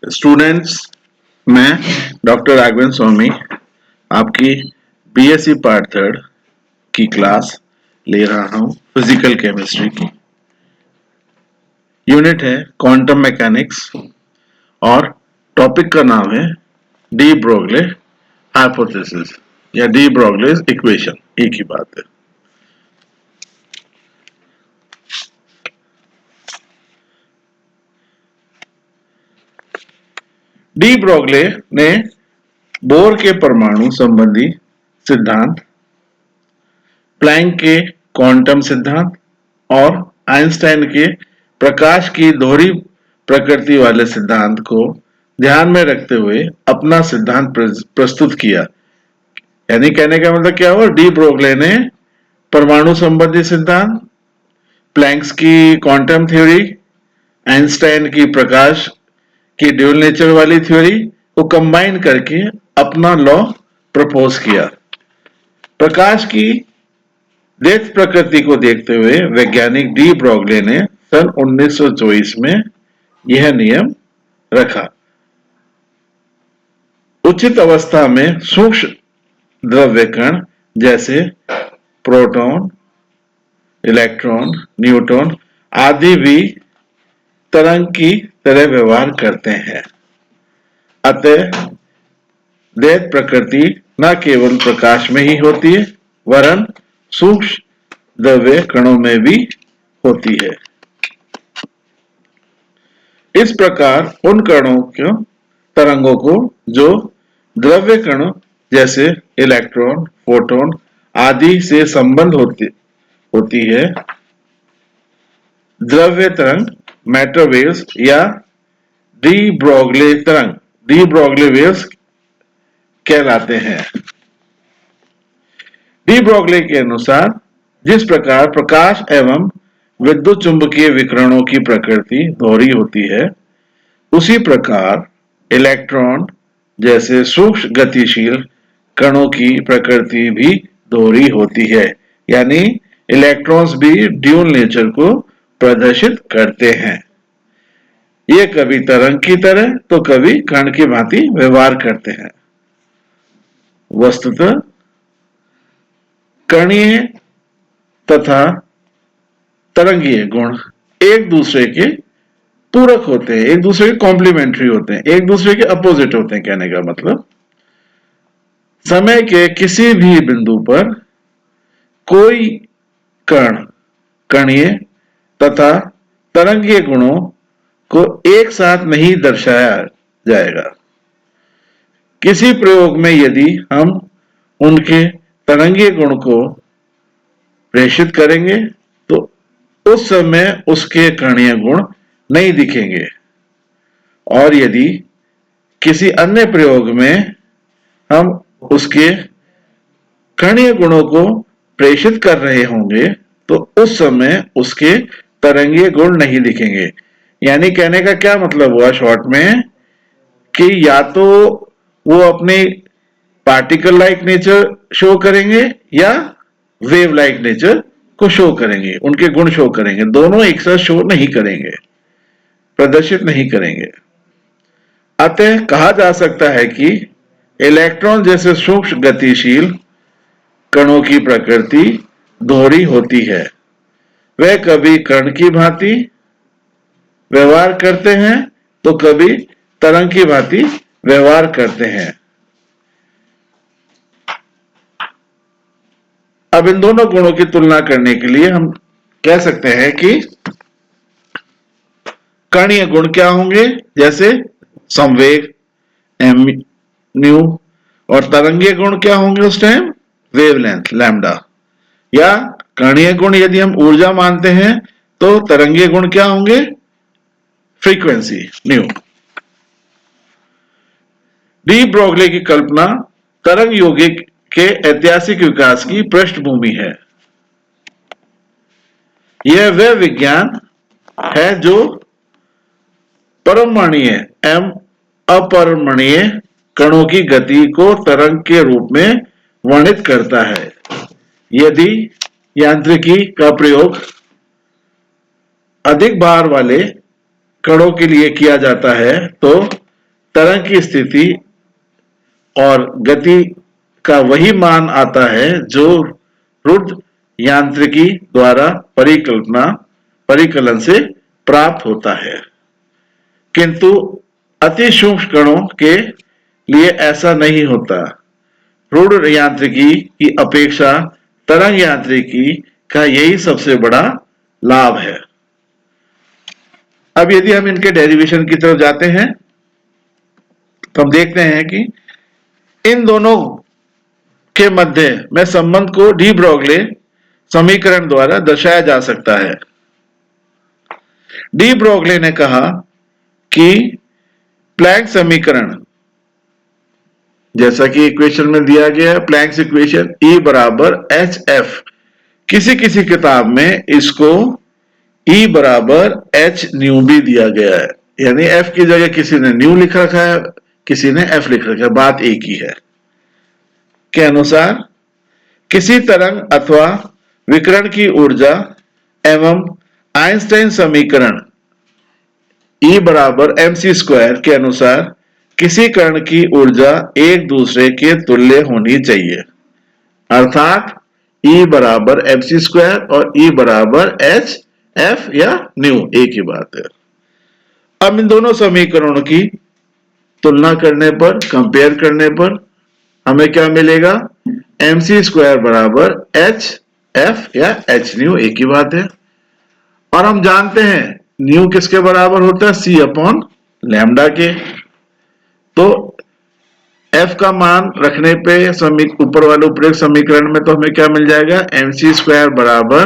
Students, मैं doctor Raghavendra स्वामी आपकी BSc part third की क्लास ले रहा हूँ फिजिकल केमिस्ट्री की। यूनिट है क्वांटम मैकेनिक्स और टॉपिक का नाम है डी ब्रोगले हाइपोथेसिस या डी ब्रोगले इक्वेशन, एक ही बात है। डी ब्रोगले ने बोर के परमाणु संबंधी सिद्धांत, प्लैंक के क्वांटम सिद्धांत और आइंस्टाइन के प्रकाश की दोहरी प्रकृति वाले सिद्धांत को ध्यान में रखते हुए अपना सिद्धांत प्रस्तुत किया। यानी कहने का मतलब क्या हुआ, डी ब्रोगले ने परमाणु संबंधी सिद्धांत, प्लैंक्स की क्वांटम थ्योरी, आइंस्टाइन की प्रकाश की ड्यूल नेचर वाली थ्योरी को कंबाइन करके अपना लॉ प्रपोज किया। प्रकाश की डेथ प्रकृति को देखते हुए वैज्ञानिक डी ब्रोगले ने सन 1924 में यह नियम रखा। उचित अवस्था में सूक्ष्म द्रव्य कण जैसे प्रोटॉन, इलेक्ट्रॉन, न्यूट्रॉन आदि भी तरंग की तरह व्यवहार करते हैं। अतः दैत प्रकृति न केवल प्रकाश में ही होती है वरन सूक्ष्म द्रव्य कणों में भी होती है। इस प्रकार उन कणों के तरंगों को जो द्रव्य कणों जैसे इलेक्ट्रॉन, फोटोन आदि से संबंध होती है, द्रव्य तरंग मैटर वेव्स या डी ब्रोगले तरंग, डी ब्रोगले वेव्स कहलाते हैं। डी ब्रोगले के अनुसार जिस प्रकार प्रकाश एवं विद्युत चुंबकीय विकिरणों की प्रकृति दोहरी होती है, उसी प्रकार इलेक्ट्रॉन जैसे सूक्ष्म गतिशील कणों की प्रकृति भी दोहरी होती है। यानी इलेक्ट्रॉन्स भी ड्यूल नेचर को प्रदर्शित करते हैं। ये कभी तरंग की तरह तो कभी कण की भांति व्यवहार करते हैं। वस्तुतः कणीय तथा तरंगीय गुण एक दूसरे के पूरक होते हैं, एक दूसरे के कॉम्प्लीमेंट्री होते हैं, एक दूसरे के अपोजिट होते हैं। कहने का मतलब समय के किसी भी बिंदु पर कोई कण कणीय तथा तरंगीय गुणों को एक साथ नहीं दर्शाया जाएगा। किसी प्रयोग में यदि हम उनके तरंगीय गुण को प्रेषित करेंगे तो उस समय उसके कणीय गुण नहीं दिखेंगे, और यदि किसी अन्य प्रयोग में हम उसके कणीय गुणों को प्रेषित कर रहे होंगे तो उस समय उसके तरंगीय गुण नहीं दिखेंगे। यानी कहने का क्या मतलब हुआ शॉर्ट में कि या तो वो अपने पार्टिकल लाइक नेचर शो करेंगे या वेव लाइक नेचर को शो करेंगे, उनके गुण शो करेंगे, दोनों एक साथ शो नहीं करेंगे, प्रदर्शित नहीं करेंगे। अतः कहा जा सकता है कि इलेक्ट्रॉन जैसे सूक्ष्म गतिशील कणों की प्रकृति दोहरी होती है। वे कभी कण की भांति व्यवहार करते हैं तो कभी तरंग की भांति व्यवहार करते हैं। अब इन दोनों गुणों की तुलना करने के लिए हम कह सकते हैं कि कणीय गुण क्या होंगे, जैसे संवेग म्यू, और तरंगीय गुण क्या होंगे उस टाइम, वेवलेंथ लैम्डा। या कणीय गुण यदि हम ऊर्जा मानते हैं तो तरंगीय गुण क्या होंगे, फ्रीक्वेंसी न्यू। डी ब्रोगले की कल्पना तरंग यौगिक के ऐतिहासिक विकास की पृष्ठभूमि है। यह वह विज्ञान है जो परमाणुीय एवं अपरमाणुीय कणों की गति को तरंग के रूप में वर्णित करता है। यदि यांत्रिकी का प्रयोग अधिक भार वाले कणों के लिए किया जाता है तो तरंग की स्थिति और गति का वही मान आता है जो रुद्र यांत्रिकी द्वारा परिकलन से प्राप्त होता है। किंतु अति सूक्ष्म कणों के लिए ऐसा नहीं होता। रुद्र यांत्रिकी की अपेक्षा तरंग यांत्रिकी का यही सबसे बड़ा लाभ है। अब यदि हम इनके डेरिवेशन की तरफ जाते हैं तो हम देखते हैं कि इन दोनों के मध्य में संबंध को डी ब्रोगले समीकरण द्वारा दर्शाया जा सकता है। डी ब्रोगले ने कहा कि प्लैंक समीकरण, जैसा कि इक्वेशन में दिया गया है, प्लैंक्स इक्वेशन E बराबर एच एफ, किसी किताब में इसको E बराबर एच न्यू भी दिया गया है, यानी F की जगह किसी ने न्यू लिख रखा है, किसी ने F लिख रखा है, बात एक ही है। के अनुसार किसी तरंग अथवा विकिरण की ऊर्जा एवं आइंस्टाइन समीकरण E बराबर mc² के अनुसार किसी कण की ऊर्जा एक दूसरे के तुल्य होनी चाहिए, अर्थात E बराबर mc² और E बराबर h f या न्यू, एक ही बात है। अब इन दोनों समीकरणों की तुलना करने पर, कंपेयर करने पर हमें क्या मिलेगा? mc² बराबर h f या h न्यू, एक ही बात है। और हम जानते हैं न्यू किसके बराबर होता है? c अपॉन लैम्डा के। तो f का मान रखने पे ऊपर वाले उपरोक्त समीकरण में तो हमें क्या मिल जाएगा? mc² बराबर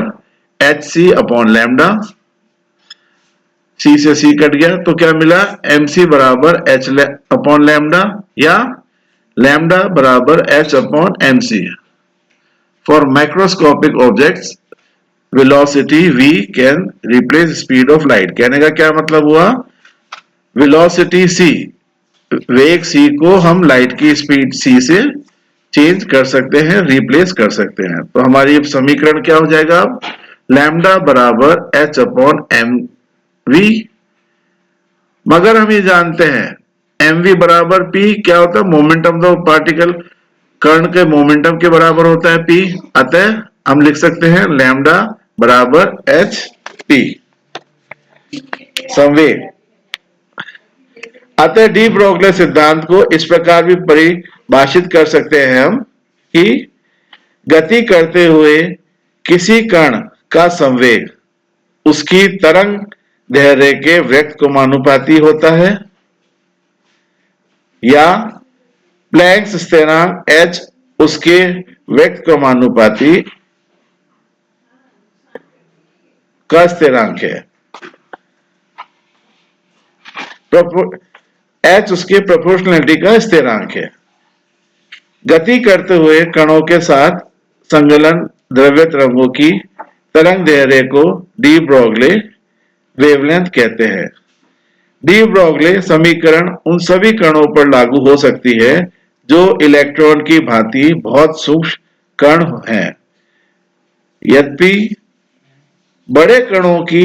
hc अपॉन लैम्डा, c से c कट गया तो क्या मिला? mc बराबर h अपॉन लैम्डा या लैम्डा बराबर h upon mc। For microscopic objects velocity v can replace speed of light. कहने का क्या मतलब हुआ? वेलोसिटी c, वेग c को हम लाइट की स्पीड c से चेंज कर सकते हैं, रिप्लेस कर सकते हैं। तो हमारी समीकरण क्या हो जाएगा? लैम्डा बराबर h अपॉन mv। मगर हम ये जानते हैं mv बराबर p क्या होता है? मोमेंट ऑफ द पार्टिकल, कण के मोमेंटम के बराबर होता है p। अतः हम लिख सकते हैं लैम्डा बराबर एच पी, संवेग। अतः डी ब्रोगले सिद्धांत को इस प्रकार भी परिभाषित कर सकते हैं हम कि गति करते हुए किसी कण का संवेग उसकी तरंग दैर्ध्य के व्यक्त क्रमानुपाती होता है, या प्लैंक्स स्थिरांक h उसके व्यक्त क्रमानुपाती का स्थिरांक है, h उसके प्रोपोर्शनलिटी का स्थिरांक है। गति करते हुए कणों के साथ संगलन द्रव्य तरंगों की तरंग दैर्ध्य को डी ब्रोगले वेवलेंथ कहते हैं। डी ब्रोगले समीकरण उन सभी कणों पर लागू हो सकती है जो इलेक्ट्रॉन की भांति बहुत सूक्ष्म कण हैं। यद्यपि बड़े कणों की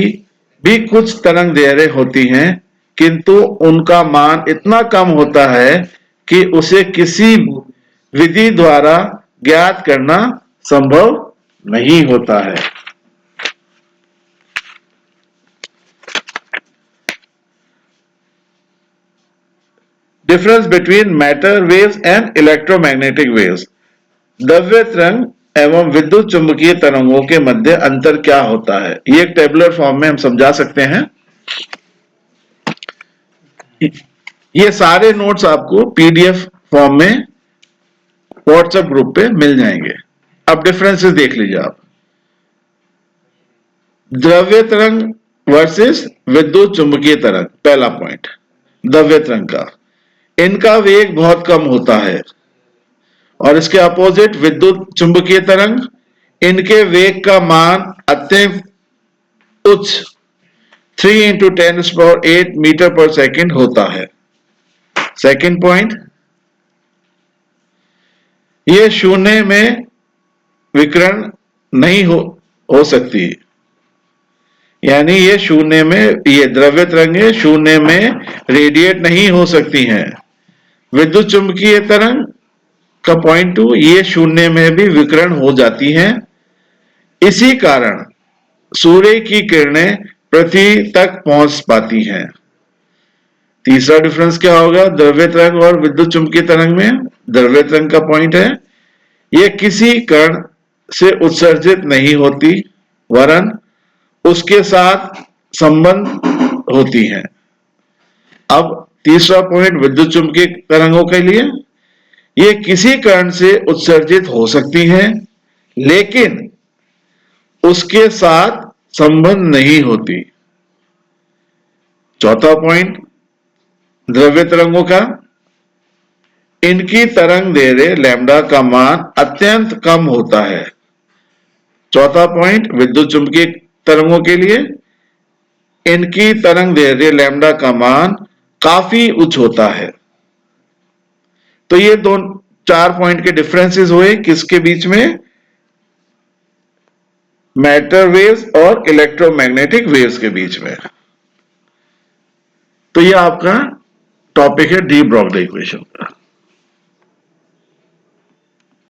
भी कुछ तरंग दैर्ध्य होती हैं, किंतु उनका मान इतना कम होता है कि उसे किसी विधि द्वारा ज्ञात करना संभव नहीं होता है। Difference between matter waves and electromagnetic waves. द्रव्य तरंग एवं विद्युत चुंबकीय तरंगों के मध्य अंतर क्या होता है? ये एक टेबुलर फॉर्म में हम समझा सकते हैं। ये सारे नोट्स आपको पीडीएफ फॉर्म में व्हाट्सएप ग्रुप पे मिल जाएंगे। अब डिफरेंसेस देख लीजिए आप। द्रव्य तरंग वर्सेस विद्युत चुंबकीय तरंग। पहला पॉइंट द्रव्य तरंग का, इनका वेग बहुत कम होता है, और इसके अपोजिट विद्युत चुंबकीय तरंग, इनके वेग का मान अत्यंत उच्च 3 × 10⁸ मीटर पर सेकंड होता है। सेकंड पॉइंट, यह शून्य में विकिरण नहीं हो सकती है। यानी ये शून्य में, ये द्रव्य तरंगें शून्य में रेडिएट नहीं हो सकती हैं। विद्युत चुंबकीय तरंग का पॉइंट 2, ये शून्य में भी विकिरण हो जाती हैं। इसी कारण सूर्य की किरणें पृथ्वी तक पहुंच पाती हैं। तीसरा डिफरेंस क्या होगा द्रव्य तरंग और विद्युत चुंबकीय तरंग में? द्रव्य तरंग का पॉइंट है यह किसी कण से उत्सर्जित नहीं होती, वरन उसके साथ संबंध होती हैं। अब तीसरा पॉइंट विद्युत चुंबकीय तरंगों के लिए, ये किसी कण से उत्सर्जित हो सकती हैं, लेकिन उसके साथ संबंध नहीं होती। चौथा पॉइंट द्रव्य तरंगों का, इनकी तरंग दैर्ध्य लैम्डा का मान अत्यंत कम होता है। चौथा पॉइंट विद्युत चुंबकीय तरंगों के लिए, इनकी तरंग दैर्ध्य लैम्डा का मान काफी उच्च होता है। तो ये दो 4 पॉइंट के डिफरेंसेस हुए किसके बीच में? मैटर वेव्स और इलेक्ट्रोमैग्नेटिक वेव्स के बीच में। तो ये आपका टॉपिक है डी ब्रॉगली इक्वेशन।